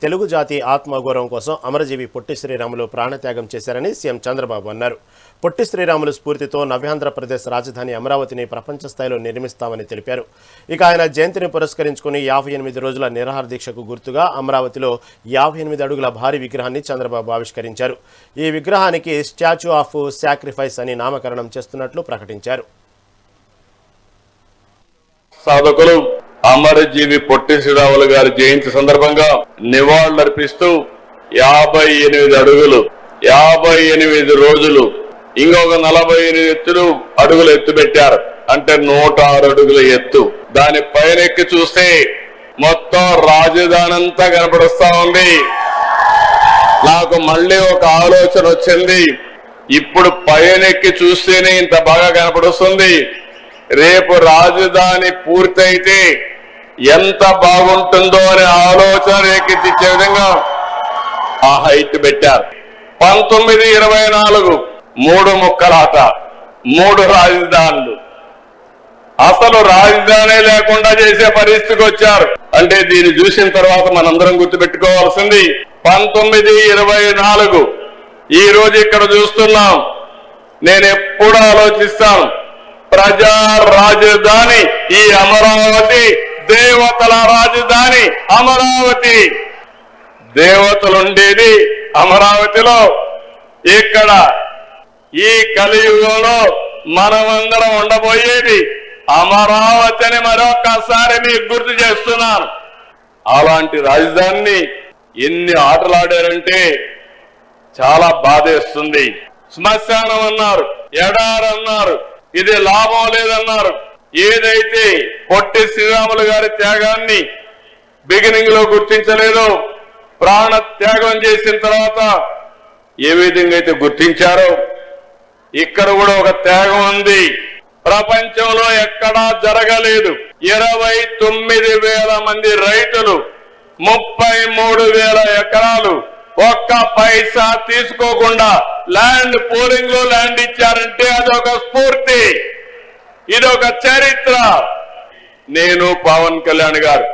తెలుగు జాతి ఆత్మగౌరవం కోసం అమరజీవి పొట్టి శ్రీరాములు ప్రాణత్యాగం చేశారని సీఎం చంద్రబాబు అన్నారు. పొట్టి శ్రీరాములు స్ఫూర్తితో నవ్యాంధ్రప్రదేశ్ రాజధాని అమరావతిని ప్రపంచ స్థాయిలో నిర్మిస్తామని తెలిపారు. ఇక ఆయన జయంతిని పురస్కరించుకుని 58 రోజుల నిరాహార దీక్షకు గుర్తుగా అమరావతిలో 58 అడుగుల భారీ విగ్రహాన్ని చంద్రబాబు ఆవిష్కరించారు. ఈ విగ్రహానికి స్టాచ్యూ ఆఫ్ సాక్రిఫైస్ అని నామకరణం చేస్తున్నట్లు ప్రకటించారు. సాధకులు అమరజీవి పొట్టి శ్రీరాములు గారి జయంతి సందర్భంగా నివాళులర్పిస్తూ 58 అడుగులు 58 రోజులు ఇంకొక 48 అడుగులు ఎత్తు పెట్టారు. అంటే 106 అడుగుల ఎత్తు. దాని పైన ఎక్కి చూస్తే మొత్తం రాజధాని అంతా కనపడుస్తా ఉంది. నాకు మళ్ళీ ఒక ఆలోచన వచ్చింది. ఇప్పుడు పైన ఎక్కి చూస్తేనే ఇంత బాగా కనపడుస్తుంది. రేపు రాజధాని పూర్తయితే ఎంత బాగుంటుందో అనే ఆలోచన రేకెత్తించే విధంగా ఆ హైట్ పెట్టారు. 1924 3 ముక్కలాట, 3 రాజధానులు. అసలు రాజధాని లేకుండా చేసే పరిస్థితికి వచ్చారు. అంటే దీన్ని చూసిన తర్వాత మనందరం గుర్తుపెట్టుకోవాల్సింది 1924 ఈ రోజు ఇక్కడ చూస్తున్నాం. నేను ఎప్పుడు ఆలోచిస్తాను, ప్రజా రాజధాని ఈ అమరావతి, దేవతల రాజధాని అమరావతి. దేవతలుండేది అమరావతిలో. ఇక్కడ ఈ కలియుగంలో మనమందరం ఉండబోయేది అమరావతి అని మరొకసారి మీకు గుర్తు చేస్తున్నాను. అలాంటి రాజధానిని ఎన్ని ఆటలాడారంటే చాలా బాధేస్తుంది. శ్మశానం అన్నారు, ఎడారన్నారు, ఇది లాభం లేదన్నారు. ఏదైతే పొట్టి శ్రీరాములు గారి త్యాగాన్ని బిగినింగ్ లో గుర్తించలేదో, ప్రాణ త్యాగం చేసిన తర్వాత ఏ విధంగా అయితే గుర్తించారో ఇక్కడ కూడా ఒక త్యాగం ఉంది. ప్రపంచంలో ఎక్కడా జరగలేదు. 29,000 మంది రైతులు 33,000 ఎకరాలు ఒక్క పైసా తీసుకోకుండా ల్యాండ్ పోలింగ్ లో ల్యాండ్ ఇచ్చారంటే అదొక స్ఫూర్తి, ఇదొక చరిత్ర. నేను పవన్ కళ్యాణ్ గారు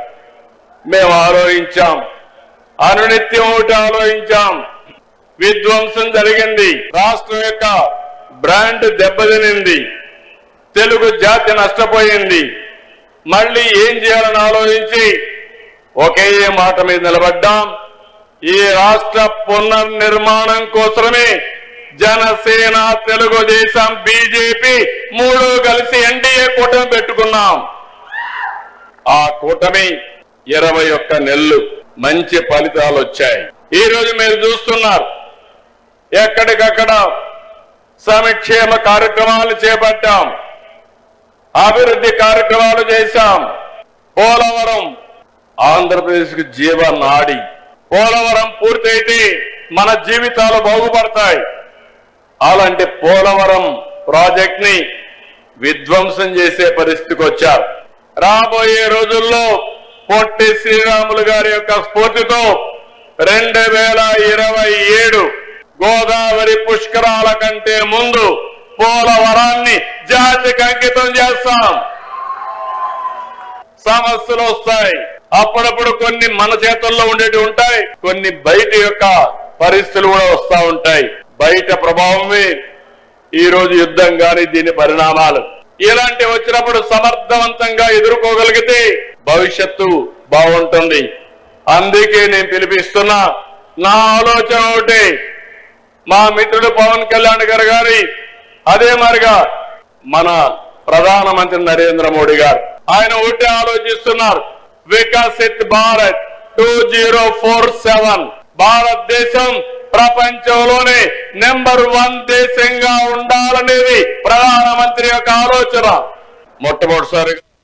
మేము ఆలోచించాం, అనునిత్యం ఒకటి ఆలోచించాం. విధ్వంసం జరిగింది, రాష్ట్రం యొక్క బ్రాండ్ దెబ్బతినింది, తెలుగు జాతి నష్టపోయింది. మళ్ళీ ఏం చేయాలని ఆలోచించి ఒకే మాట మీద నిలబడ్డాం. ఈ రాష్ట్ర పునర్నిర్మాణం కోసమే జనసేన, తెలుగుదేశం, బీజేపీ 3 కలిసి ఎన్డీఏ కూటమి పెట్టుకున్నాం. ఆ కూటమి 21 నెలలు మంచి ఫలితాలు వచ్చాయి. ఈ రోజు మీరు చూస్తున్నారు, ఎక్కడికక్కడ సంక్షేమ కార్యక్రమాలు చేపట్టాం, అభివృద్ధి కార్యక్రమాలు చేశాం. పోలవరం ఆంధ్రప్రదేశ్కి జీవనాడి. పోలవరం పూర్తయితే మన జీవితాలు బాగుపడతాయి. అలాంటి పోలవరం ప్రాజెక్ట్ ని విధ్వంసం చేసే పరిస్థితికి వచ్చారు. రాబోయే రోజుల్లో పొట్టి శ్రీరాములు గారి యొక్క స్ఫూర్తితో 2027 గోదావరి పుష్కరాల కంటే ముందు పోలవరాన్ని జాతికి అంకితం చేస్తాం. సమస్యలు వస్తాయి, అప్పుడప్పుడు కొన్ని మన చేతుల్లో ఉండేవి ఉంటాయి, కొన్ని బయట యొక్క పరిస్థితులు కూడా వస్తూ ఉంటాయి. బయట ప్రభావమే ఈ రోజు యుద్ధం గాని దీని పరిణామాలు. ఇలాంటి వచ్చినప్పుడు సమర్థవంతంగా ఎదుర్కోగలిగితే భవిష్యత్తు బాగుంటుంది. అందుకే నేను పిలిపిస్తున్నా, నా ఆలోచన ఒకటి, మా మిత్రుడు పవన్ కళ్యాణ్ గారి అదే మరిగా మన ప్రధానమంత్రి నరేంద్ర మోడీ గారు ఆయన ఒకటే ఆలోచిస్తున్నారు, వికసిత్ భారత్ 2047. భారతదేశం ప్రపంచంలోనే నెంబర్ 1 దేశంగా ఉండాలనేది ప్రధానమంత్రి యొక్క ఆలోచన. మొట్టమొదటిసారి